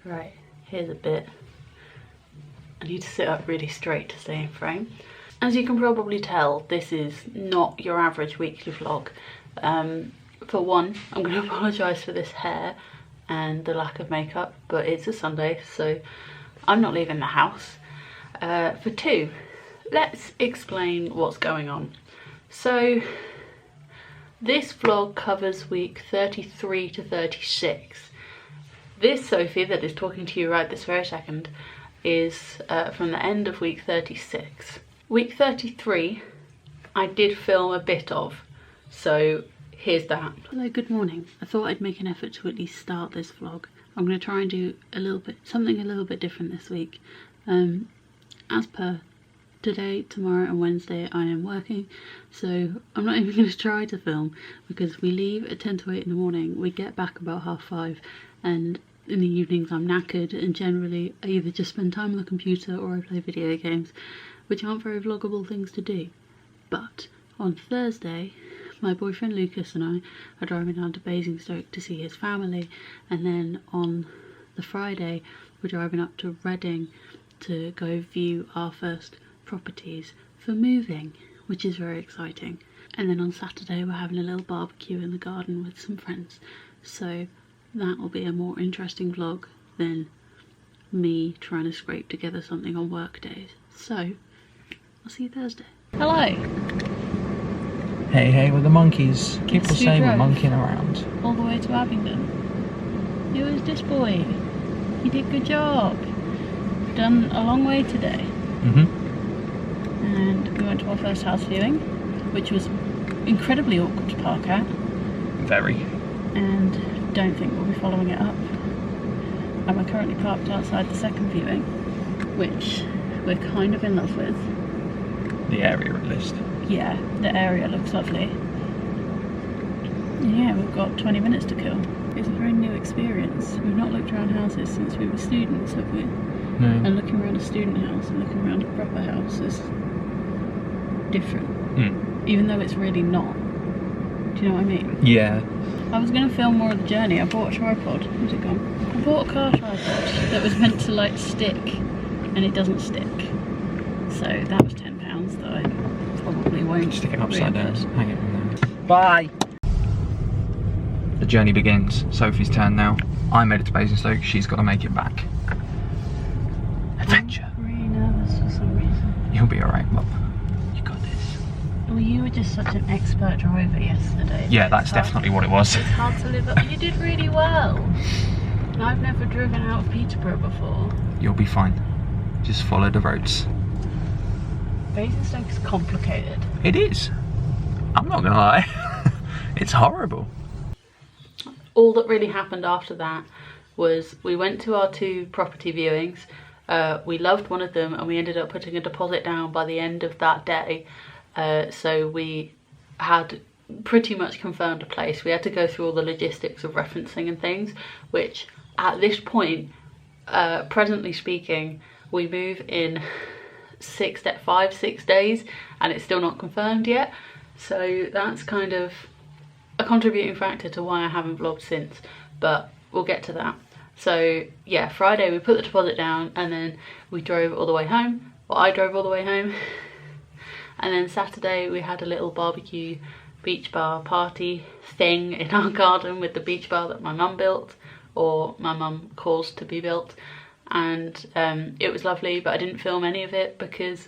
Right, here's a bit. I need to sit up really straight to stay in frame. As you can probably tell, this is not your average weekly vlog. For one, I'm going to apologise for this hair and the lack of makeup, but it's a Sunday, so I'm not leaving the house. For two, let's explain what's going on. So, this vlog covers week 33 to 36. This Sophie that is talking to you right this very second is from the end of week 36. Week 33, I did film a bit of, so here's that. Hello, good morning. I thought I'd make an effort to at least start this vlog. I'm going to try and do something a little bit different this week. As per today, tomorrow and Wednesday I am working, so I'm not even going to try to film because we leave at 10 to 8 in the morning, we get back about 5:30, and in the evenings I'm knackered, and generally I either just spend time on the computer or I play video games, which aren't very vloggable things to do. But on Thursday, my boyfriend Lucas and I are driving down to Basingstoke to see his family, and then on the Friday we're driving up to Reading to go view our first properties for moving, which is very exciting. And then on Saturday we're having a little barbecue in the garden with some friends, so that will be a more interesting vlog than me trying to scrape together something on work days. So I'll see you Thursday. Hello. Hey, hey, with the monkeys. People say we're monkeying around. All the way to Abingdon. Who is this boy? You did a good job. Done a long way today. And we went to our first house viewing, which was incredibly awkward to park at. Very. And don't think we'll be following it up. And we're currently parked outside the second viewing, which we're kind of in love with. The area at least. Yeah, the area looks lovely. And yeah, we've got 20 minutes to kill. It's a very new experience. We've not looked around houses since we were students, have we? No. And looking around a student house and looking around a proper house is different. Even though it's really not. Do you know what I mean? Yeah. I was going to film more of the journey. I bought a tripod. Where's it gone? I bought a car tripod that was meant to like stick, and it doesn't stick. So that was £10 that I probably won't Stick it upside down. reimburse. Hang it from there. Bye! The journey begins. Sophie's turn now. I made it to Basingstoke. She's got to make it back. Adventure. I'm really nervous for some reason. You'll be alright, Bob. You got this. Well, you were just such an expert driver yesterday. Yeah, that's definitely what it was. It's hard to live up. You did really well. And I've never driven out of Peterborough before. You'll be fine. Just follow the roads. Basingstoke is complicated. It is. I'm not gonna lie. It's horrible. All that really happened after that was we went to our 2 property viewings. We loved one of them and we ended up putting a deposit down by the end of that day. So we had pretty much confirmed a place. We had to go through all the logistics of referencing and things, which at this point, presently speaking, we move in 6 days and it's still not confirmed yet. So that's kind of a contributing factor to why I haven't vlogged since, but we'll get to that. So yeah, Friday we put the deposit down and then we drove all the way home, or I drove all the way home. And then Saturday we had a little barbecue beach bar party thing in our garden with the beach bar that my mum built, or my mum caused to be built. And it was lovely, but I didn't film any of it because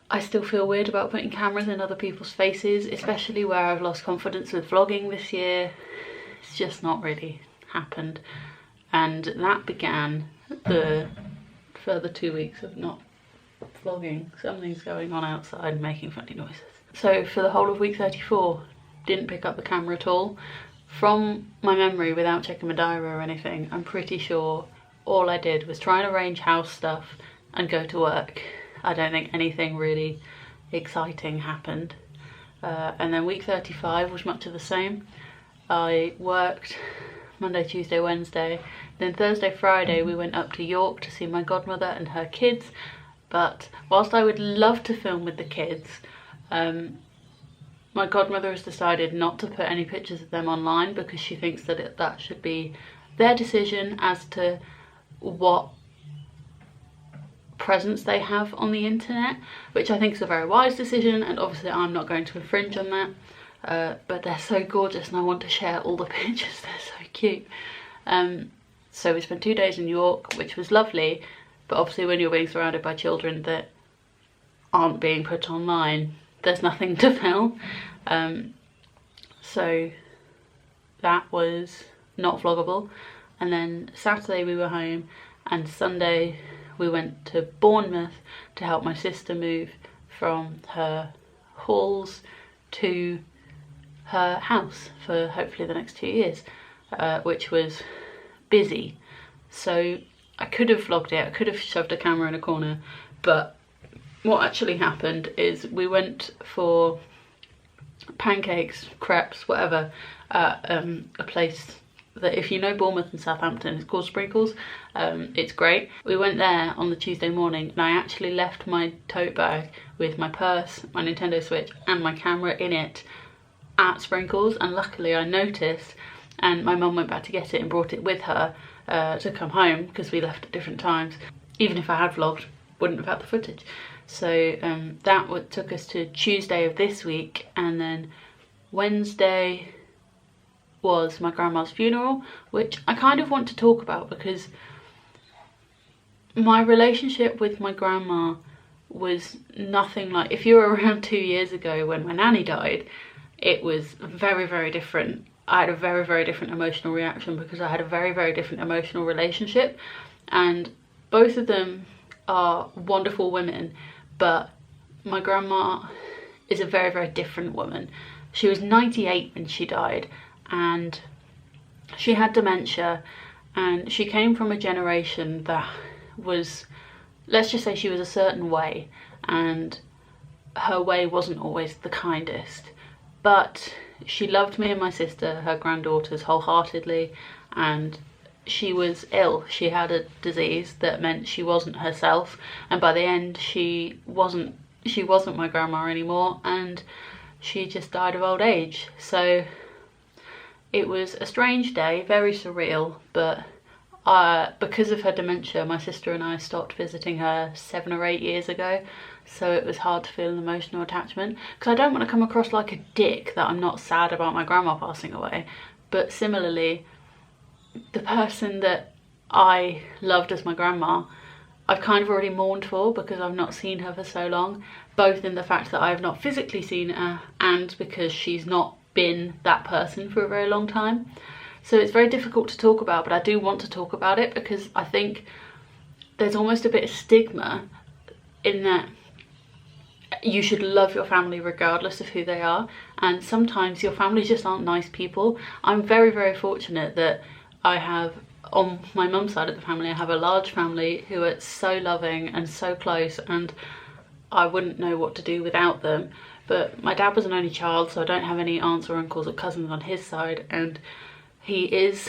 I still feel weird about putting cameras in other people's faces, especially where I've lost confidence with vlogging this year. It's just not really happened. And that began the further 2 weeks of not vlogging. Something's going on outside making funny noises. So for the whole of week 34, didn't pick up the camera at all. From my memory, without checking my diary or anything, I'm pretty sure all I did was try and arrange house stuff and go to work. I don't think anything really exciting happened. And then week 35 was much of the same. I worked Monday, Tuesday, Wednesday. Then Thursday, Friday we went up to York to see my godmother and her kids. But whilst I would love to film with the kids, my godmother has decided not to put any pictures of them online because she thinks that that should be their decision as to what presence they have on the internet, which I think is a very wise decision, and obviously I'm not going to infringe on that, but they're so gorgeous and I want to share all the pictures. They're so cute. So we spent 2 days in York, which was lovely, but obviously when you're being surrounded by children that aren't being put online, there's nothing to film. So that was not vloggable. And then Saturday we were home, and Sunday we went to Bournemouth to help my sister move from her halls to her house for hopefully the next 2 years, which was busy. So I could have vlogged it, I could have shoved a camera in a corner, but what actually happened is we went for pancakes, crepes, whatever, at a place that, if you know Bournemouth and Southampton, it's called Sprinkles. It's great. We went there on the Tuesday morning, and I actually left my tote bag with my purse, my Nintendo Switch and my camera in it at Sprinkles, and luckily I noticed, and my mum went back to get it and brought it with her to come home, because we left at different times. Even if I had vlogged, wouldn't have had the footage. So that took us to Tuesday of this week, and then Wednesday was my grandma's funeral, which I kind of want to talk about because my relationship with my grandma was nothing like, if you were around 2 years ago when my nanny died, it was very, very different. I had a very, very different emotional reaction because I had a very, very different emotional relationship, and both of them are wonderful women, but my grandma is a very, very different woman. She was 98 when she died, and she had dementia, and she came from a generation that was, let's just say she was a certain way, and her way wasn't always the kindest, but she loved me and my sister, her granddaughters, wholeheartedly, and she was ill. She had a disease that meant she wasn't herself, and by the end she wasn't my grandma anymore, and she just died of old age. So it was a strange day, very surreal, but because of her dementia, my sister and I stopped visiting her 7 or 8 years ago, so it was hard to feel an emotional attachment, because I don't want to come across like a dick that I'm not sad about my grandma passing away, but similarly, the person that I loved as my grandma, I've kind of already mourned for because I've not seen her for so long, both in the fact that I've not physically seen her and because she's not been that person for a very long time. So it's very difficult to talk about, but I do want to talk about it because I think there's almost a bit of stigma in that you should love your family regardless of who they are, and sometimes your family just aren't nice people. I'm very, very fortunate that I have, on my mum's side of the family, I have a large family who are so loving and so close, and I wouldn't know what to do without them. But my dad was an only child, so I don't have any aunts or uncles or cousins on his side, and he is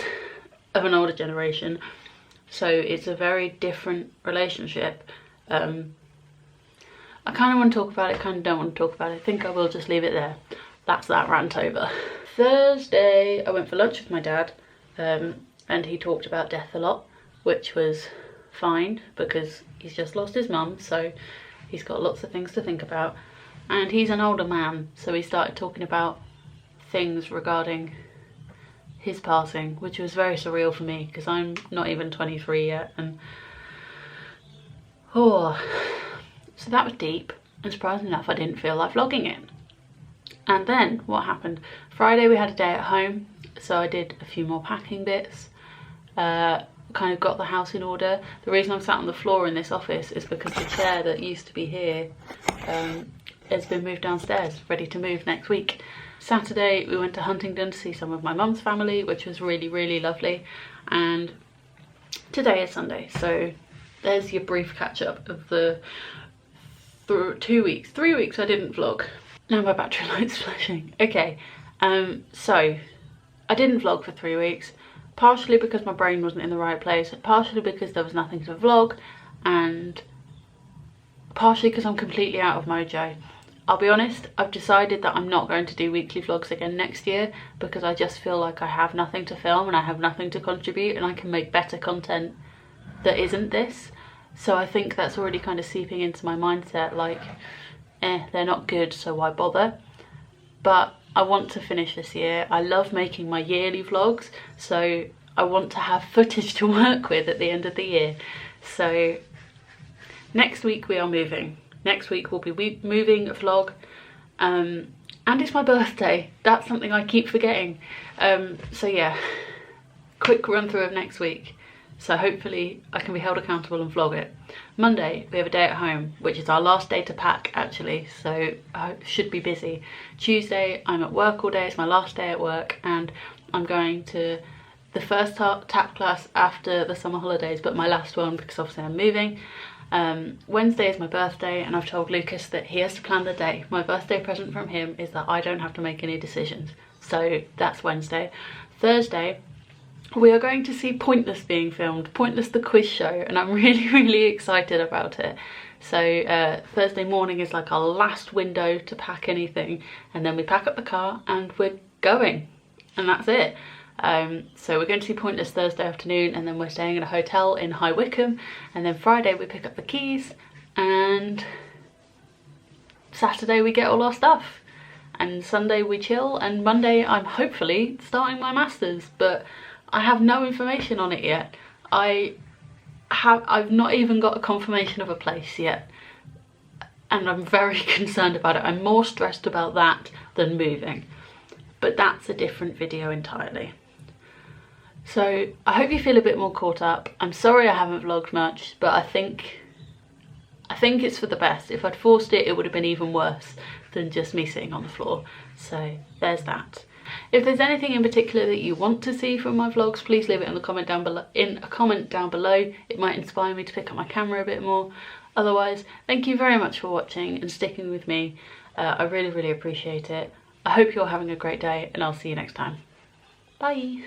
of an older generation, so it's a very different relationship. I kind of want to talk about it, kind of don't want to talk about it. I think I will just leave it there. That's that rant over. Thursday I went for lunch with my dad, and he talked about death a lot, which was fine because he's just lost his mum, so he's got lots of things to think about, and he's an older man, so he started talking about things regarding his passing, which was very surreal for me because I'm not even 23 yet, and so that was deep, and surprisingly enough I didn't feel like vlogging it. And then what happened? Friday we had a day at home, so I did a few more packing bits, kind of got the house in order. The reason I'm sat on the floor in this office is because the chair that used to be here has been moved downstairs, ready to move next week. Saturday we went to Huntingdon to see some of my mum's family, which was really, really lovely, and today is Sunday, so there's your brief catch up of the 3 weeks I didn't vlog. Now my battery light's flashing. Okay, so I didn't vlog for 3 weeks, partially because my brain wasn't in the right place, partially because there was nothing to vlog, and partially because I'm completely out of mojo. I'll be honest, I've decided that I'm not going to do weekly vlogs again next year because I just feel like I have nothing to film and I have nothing to contribute, and I can make better content that isn't this. So I think that's already kind of seeping into my mindset, like, they're not good, so why bother? But I want to finish this year. I love making my yearly vlogs, so I want to have footage to work with at the end of the year. So next week we are moving. Next week we'll be moving a vlog, and it's my birthday. That's something I keep forgetting. So yeah, quick run through of next week. So hopefully I can be held accountable and vlog it. Monday, we have a day at home, which is our last day to pack actually, so I should be busy. Tuesday, I'm at work all day, it's my last day at work, and I'm going to the first tap class after the summer holidays, but my last one because obviously I'm moving. Wednesday is my birthday, and I've told Lucas that he has to plan the day. My birthday present from him is that I don't have to make any decisions. So that's Wednesday. Thursday, we are going to see Pointless being filmed, Pointless the quiz show, and I'm really excited about it. So Thursday morning is like our last window to pack anything, and then we pack up the car and we're going, and that's it. So we're going to see Pointless Thursday afternoon, and then we're staying in a hotel in High Wycombe, and then Friday we pick up the keys, and Saturday we get all our stuff, and Sunday we chill, and Monday I'm hopefully starting my masters, but I have no information on it yet. I've not even got a confirmation of a place yet, and I'm very concerned about it. I'm more stressed about that than moving, but that's a different video entirely. So I hope you feel a bit more caught up. I'm sorry I haven't vlogged much, but I think it's for the best. If I'd forced it, it would have been even worse than just me sitting on the floor. So there's that. If there's anything in particular that you want to see from my vlogs, please leave it in a comment down below. It might inspire me to pick up my camera a bit more. Otherwise, thank you very much for watching and sticking with me. I really appreciate it. I hope you're having a great day, and I'll see you next time. Bye.